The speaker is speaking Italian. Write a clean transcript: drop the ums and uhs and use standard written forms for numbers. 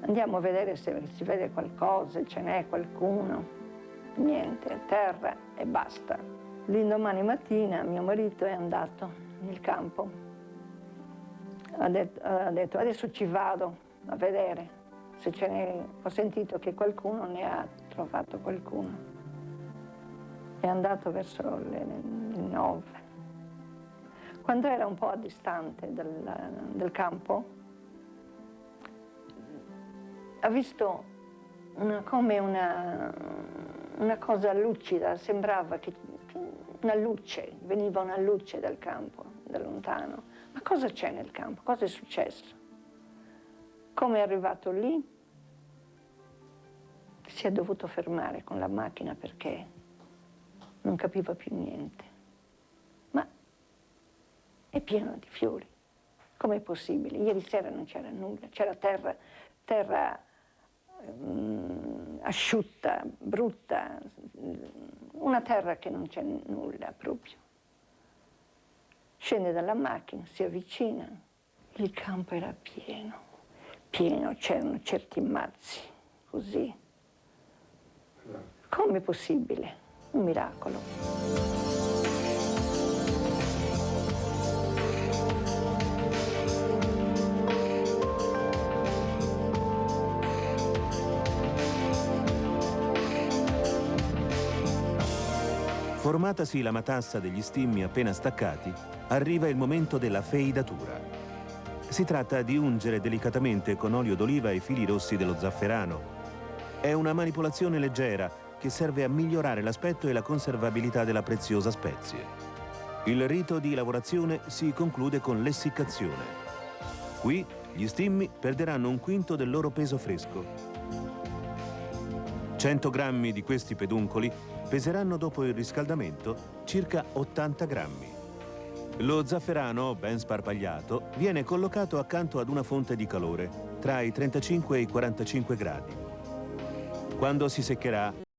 Andiamo a vedere se si vede qualcosa, se ce n'è qualcuno. Niente, terra e basta. L'indomani mattina mio marito è andato nel campo. Ha detto adesso ci vado a vedere se ce n'è. Ho sentito che qualcuno ne ha trovato qualcuno. È andato verso le 9. Quando era un po' distante del campo, ha visto come una cosa lucida, sembrava che una luce, veniva una luce dal campo, da lontano. Ma cosa c'è nel campo? Cosa è successo? Come è arrivato lì? Si è dovuto fermare con la macchina perché non capiva più niente. Ma è pieno di fiori. Com'è possibile? Ieri sera non c'era nulla, c'era terra asciutta, brutta, una terra che non c'è nulla proprio. Scende dalla macchina, si avvicina, il campo era pieno, pieno, c'erano certi mazzi, così. Com'è possibile? Un miracolo. Formatasi la matassa degli stimmi appena staccati, arriva il momento della feidatura. Si tratta di ungere delicatamente con olio d'oliva i fili rossi dello zafferano. È una manipolazione leggera che serve a migliorare l'aspetto e la conservabilità della preziosa spezie. Il rito di lavorazione si conclude con l'essiccazione. Qui gli stimmi perderanno 1/5 del loro peso fresco. 100 grammi di questi peduncoli peseranno dopo il riscaldamento circa 80 grammi. Lo zafferano, ben sparpagliato, viene collocato accanto ad una fonte di calore, tra i 35 e i 45 gradi. Quando si seccherà,